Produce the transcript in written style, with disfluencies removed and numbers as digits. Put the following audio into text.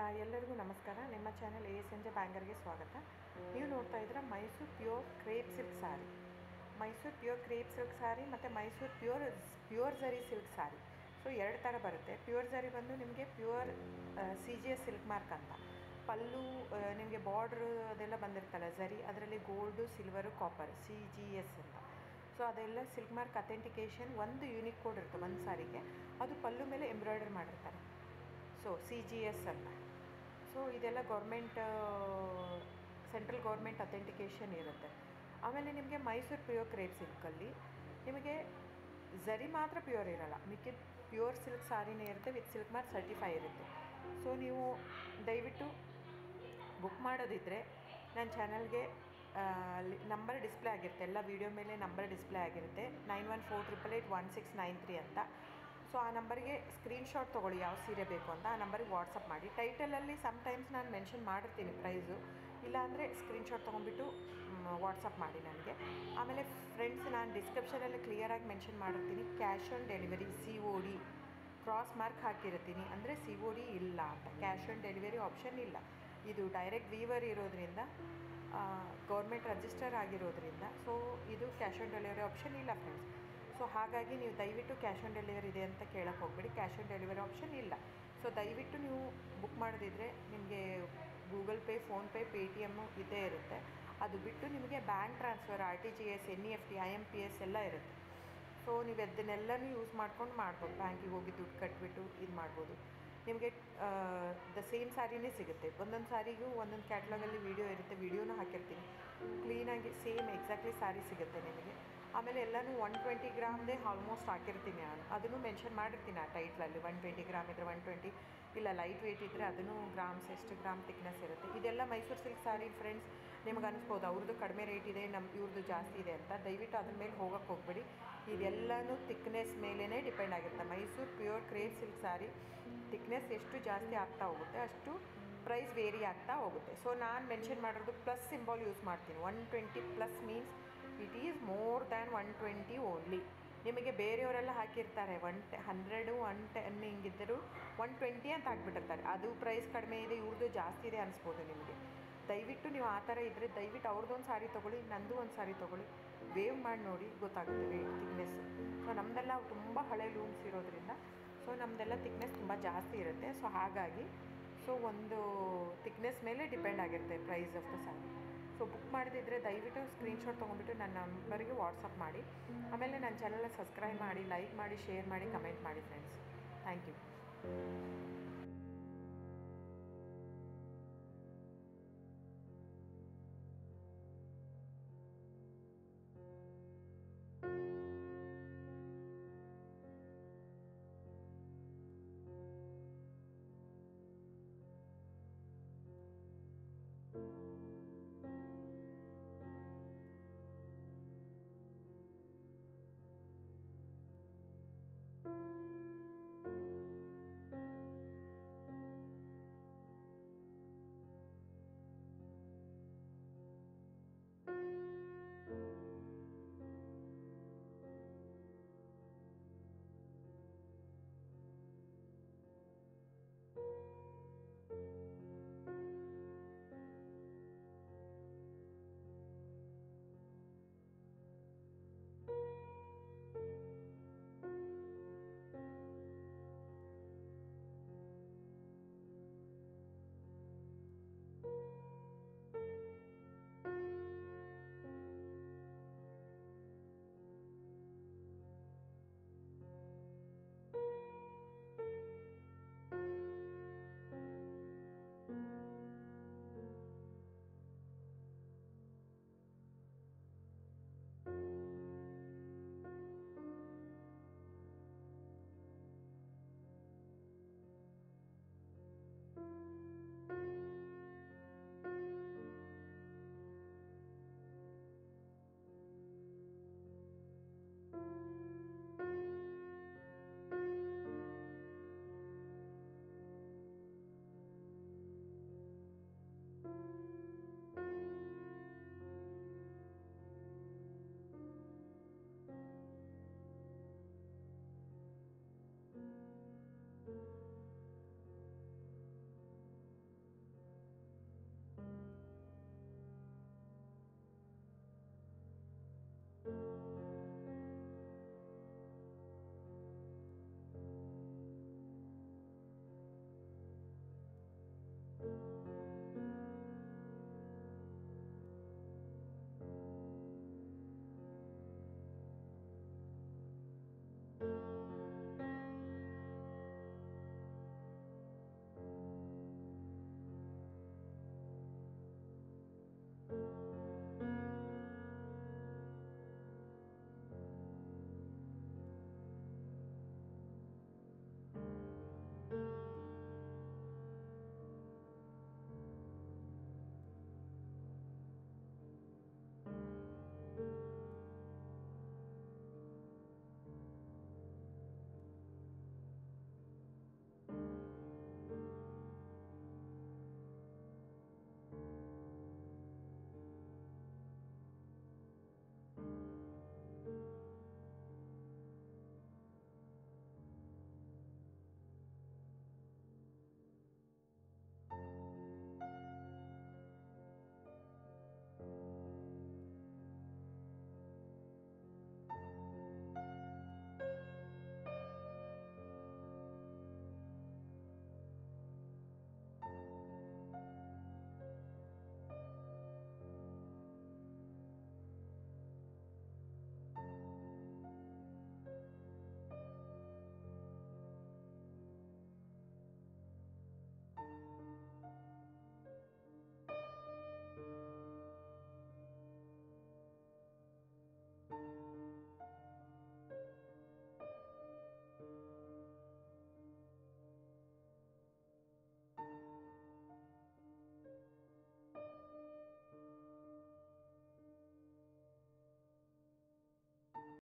ಎಲ್ಲರಿಗೂ ನಮಸ್ಕಾರ. ನಿಮ್ಮ ಚಾನೆಲ್ ASNJ ಬ್ಯಾಂಗರ್ಗೆ ಸ್ವಾಗತ. ನೀವು ನೋಡ್ತಾ ಇದ್ದೀರಾ ಮೈಸೂರು ಪ್ಯೂರ್ ಕ್ರೇಪ್ ಸಿಲ್ಕ್ ಸಾರಿ. ಮೈಸೂರು ಪ್ಯೂರ್ ಕ್ರೇಪ್ ಸಿಲ್ಕ್ ಸಾರಿ ಮತ್ತು ಮೈಸೂರು ಪ್ಯೂರ್ ಝರಿ ಸಿಲ್ಕ್ ಸಾರಿ. ಸೊ ಎರಡು ಥರ ಬರುತ್ತೆ. ಪ್ಯೂರ್ ಝರಿ ಬಂದು ನಿಮಗೆ ಪ್ಯೂರ್ CGS ಸಿಲ್ಕ್ ಮಾರ್ಕ್ ಅಂತ. ಪಲ್ಲು ನಿಮಗೆ ಬಾರ್ಡ್ರು ಅದೆಲ್ಲ ಬಂದಿರ್ತಲ್ಲ ಝರಿ, ಅದರಲ್ಲಿ ಗೋಲ್ಡು, ಸಿಲ್ವರು, ಕಾಪರ್ CGS ಅಂತ. ಸೊ ಅದೆಲ್ಲ ಸಿಲ್ಕ್ ಮಾರ್ಕ್ ಅಥೆಂಟಿಕೇಷನ್ ಒಂದು ಯೂನಿಕ್ ಕೋಡ್ ಇರುತ್ತೆ ಒಂದು ಸಾರಿಗೆ. ಅದು ಪಲ್ಲು ಮೇಲೆ ಎಂಬ್ರಾಯ್ಡರ್ ಮಾಡಿರ್ತಾರೆ. ಸೊ CGS ಅಂತ. ಸೊ ಇದೆಲ್ಲ ಸೆಂಟ್ರಲ್ ಗೌರ್ಮೆಂಟ್ ಅಥೆಂಟಿಕೇಷನ್ ಇರುತ್ತೆ. ಆಮೇಲೆ ನಿಮಗೆ ಮೈಸೂರು ಪ್ಯೂರ್ ಕ್ರೇಪ್ ಸಿಲ್ಕಲ್ಲಿ ನಿಮಗೆ ಝರಿ ಮಾತ್ರ ಪ್ಯೂರ್ ಇರೋಲ್ಲ, ಮಿಕ್ಕಿದ ಪ್ಯೂರ್ ಸಿಲ್ಕ್ ಸಾರಿನೇ ಇರುತ್ತೆ, ವಿತ್ ಸಿಲ್ಕ್ ಮಾರ್ಕ್ ಸರ್ಟಿಫೈ ಇರುತ್ತೆ. ಸೊ ನೀವು ದಯವಿಟ್ಟು ಬುಕ್ ಮಾಡೋದಿದ್ದರೆ ನನ್ನ ಚಾನಲ್ಗೆ ನಂಬರ್ ಡಿಸ್ಪ್ಲೇ ಆಗಿರುತ್ತೆ, ಎಲ್ಲ ವೀಡಿಯೋ ಮೇಲೆ ನಂಬರ್ ಡಿಸ್ಪ್ಲೇ ಆಗಿರುತ್ತೆ, 9148881693 ಅಂತ. ಸೊ ಆ ನಂಬರಿಗೆ ಸ್ಕ್ರೀನ್ಶಾಟ್ ತೊಗೊಳ್ಳಿ ಯಾವ ಸೀರೆ ಬೇಕು ಅಂತ, ಆ ನಂಬರಿಗೆ ವಾಟ್ಸಪ್ ಮಾಡಿ. ಟೈಟಲಲ್ಲಿ ಸಮ್ಟೈಮ್ಸ್ ನಾನು ಮೆನ್ಷನ್ ಮಾಡಿರ್ತೀನಿ ಪ್ರೈಸು, ಇಲ್ಲಾಂದರೆ ಸ್ಕ್ರೀನ್ಶಾಟ್ ತೊಗೊಂಡ್ಬಿಟ್ಟು ವಾಟ್ಸಪ್ ಮಾಡಿ ನನಗೆ. ಆಮೇಲೆ ಫ್ರೆಂಡ್ಸ್, ನಾನು ಡಿಸ್ಕ್ರಿಪ್ಷನಲ್ಲಿ ಕ್ಲಿಯರಾಗಿ ಮೆನ್ಷನ್ ಮಾಡಿರ್ತೀನಿ, cash on delivery COD cross mark ಹಾಕಿರ್ತೀನಿ, ಅಂದರೆ COD ಇಲ್ಲ ಅಂತ, ಕ್ಯಾಶ್ ಆನ್ ಡೆಲಿವರಿ ಆಪ್ಷನ್ ಇಲ್ಲ. ಇದು ಡೈರೆಕ್ಟ್ ವೀವರ್ ಇರೋದ್ರಿಂದ, ಗೌರ್ಮೆಂಟ್ ರಿಜಿಸ್ಟರ್ ಆಗಿರೋದ್ರಿಂದ, ಸೊ ಇದು ಕ್ಯಾಶ್ ಆನ್ ಡೆಲಿವರಿ ಆಪ್ಷನ್ ಇಲ್ಲ ಫ್ರೆಂಡ್ಸ್. ಸೊ ಹಾಗಾಗಿ ನೀವು ದಯವಿಟ್ಟು ಕ್ಯಾಶ್ ಆನ್ ಡೆಲಿವರಿ ಇದೆ ಅಂತ ಕೇಳಕ್ಕೆ ಹೋಗಬೇಡಿ, ಕ್ಯಾಶ್ ಆನ್ ಡೆಲಿವರಿ ಆಪ್ಷನ್ ಇಲ್ಲ. ಸೊ ದಯವಿಟ್ಟು ನೀವು ಬುಕ್ ಮಾಡೋದಿದ್ದರೆ ನಿಮಗೆ ಗೂಗಲ್ ಪೇ, ಫೋನ್ಪೇ, Paytm ಇದೇ ಇರುತ್ತೆ. ಅದು ಬಿಟ್ಟು ನಿಮಗೆ bank transfer, RTGS, NEFT, IMPS ಎಲ್ಲ ಇರುತ್ತೆ. ಸೊ ನೀವು ಅದನ್ನೆಲ್ಲನೂ ಯೂಸ್ ಮಾಡ್ಬೋದು. ಬ್ಯಾಂಕಿಗೆ ಹೋಗಿ ದುಡ್ಡು ಕಟ್ಬಿಟ್ಟು ಇದು ಮಾಡ್ಬೋದು. ನಿಮಗೆ ಸೇಮ್ ಸಾರಿನೇ ಸಿಗುತ್ತೆ. ಒಂದೊಂದು ಸಾರಿಗೂ ಒಂದೊಂದು ಕ್ಯಾಟ್ಲಾಗಲ್ಲಿ ವೀಡಿಯೋ ಇರುತ್ತೆ, ವೀಡಿಯೋನೂ ಹಾಕಿರ್ತೀನಿ. ಕ್ಲೀನಾಗಿ ಸೇಮ್ ಎಕ್ಸಾಕ್ಟ್ಲಿ ಸಾರಿ ಸಿಗುತ್ತೆ ನಿಮಗೆ. ಆಮೇಲೆ ಎಲ್ಲನೂ 120 ಗ್ರಾಮ್ದೇ ಆಲ್ಮೋಸ್ಟ್ ಹಾಕಿರ್ತೀನಿ ನಾನು, ಅದನ್ನು ಮೆನ್ಷನ್ ಮಾಡಿರ್ತೀನಿ ಆ ಟೈಟ್ಲಲ್ಲಿ. 120 ಗ್ರಾಮ್ ಇದ್ದರೆ 120, ಇಲ್ಲ ಲೈಟ್ ವೆಯ್ಟ್ ಇದ್ದರೆ ಅದನ್ನು ಗ್ರಾಮ್ಸ್ ಎಷ್ಟು ಗ್ರಾಮ್ ತಿಕ್ನೆಸ್ ಇರುತ್ತೆ. ಇದೆಲ್ಲ ಮೈಸೂರು ಸಿಲ್ಕ್ ಸಾರಿ ಫ್ರೆಂಡ್ಸ್. ನಿಮ್ಗೆ ಅನಿಸ್ಬೋದು ಅವ್ರದ್ದು ಕಡಿಮೆ ರೇಟ್ ಇದೆ, ಇವ್ರದ್ದು ಜಾಸ್ತಿ ಇದೆ ಅಂತ. ದಯವಿಟ್ಟು ಅದ್ರ ಮೇಲೆ ಹೋಗೋಕ್ಕೆ ಹೋಗಬೇಡಿ. ಇದೆಲ್ಲನೂ ತಿಕ್ನೆಸ್ ಮೇಲೇ ಡಿಪೆಂಡ್ ಆಗಿರುತ್ತೆ. ಮೈಸೂರು ಪ್ಯೂರ್ ಕ್ರೇಪ್ ಸಿಲ್ಕ್ ಸಾರಿ ತಿಕ್ನೆಸ್ ಎಷ್ಟು ಜಾಸ್ತಿ ಆಗ್ತಾ ಹೋಗುತ್ತೆ ಅಷ್ಟು ಪ್ರೈಸ್ ವೇರಿ ಆಗ್ತಾ ಹೋಗುತ್ತೆ. ಸೊ ನಾನು ಮೆನ್ಷನ್ ಮಾಡಿರೋದು ಪ್ಲಸ್ ಸಿಂಬಾಲ್ ಯೂಸ್ ಮಾಡ್ತೀನಿ. 120 plus means it is more than 120 only. ನಿಮಗೆ ಬೇರೆಯವರೆಲ್ಲ ಹಾಕಿರ್ತಾರೆ 100, 110 ಹಿಂಗಿದ್ದರೂ 120 ಅಂತ ಹಾಕ್ಬಿಟ್ಟಿರ್ತಾರೆ. ಅದು ಪ್ರೈಸ್ ಕಡಿಮೆ ಇದೆ, ಇವ್ರದ್ದು ಜಾಸ್ತಿ ಇದೆ ಅನಿಸ್ಬೋದು ನಿಮಗೆ. ದಯವಿಟ್ಟು ನೀವು ಆ ಥರ ಇದ್ದರೆ ದಯವಿಟ್ಟು ಅವ್ರದ್ದೊಂದು ಸಾರಿ ತೊಗೊಳ್ಳಿ, ನಂದು ಒಂದು ಸಾರಿ ತೊಗೊಳ್ಳಿ, ವೇವ್ ಮಾಡಿ ನೋಡಿ, ಗೊತ್ತಾಗುತ್ತೆ ವೇಟ್ ತಿಕ್ನೆಸ್ಸು. ಸೊ ನಮ್ಮದೆಲ್ಲ ತುಂಬ ಹಳೆ ಲೂಮ್ಸ್ ಇರೋದ್ರಿಂದ ಸೊ ನಮ್ಮದೆಲ್ಲ ತಿಕ್ನೆಸ್ ತುಂಬ ಜಾಸ್ತಿ ಇರುತ್ತೆ. ಸೊ ಹಾಗಾಗಿ ಒಂದು ತಿಕ್ನೆಸ್ ಮೇಲೆ ಡಿಪೆಂಡ್ ಆಗಿರುತ್ತೆ price of the sari. So book ಮಾಡಿದಿದ್ರೆ ದಯವಿಟ್ಟು ಸ್ಕ್ರೀನ್ಶಾಟ್ ತೊಗೊಂಡ್ಬಿಟ್ಟು ನನ್ನ ನಂಬರಿಗೆ ವಾಟ್ಸಪ್ ಮಾಡಿ. ಆಮೇಲೆ ನನ್ನ ಚಾನಲ್ನ ಸಬ್ಸ್ಕ್ರೈಬ್ ಮಾಡಿ, ಲೈಕ್ ಮಾಡಿ, ಶೇರ್ ಮಾಡಿ, ಕಮೆಂಟ್ ಮಾಡಿ ಫ್ರೆಂಡ್ಸ್. Thank you.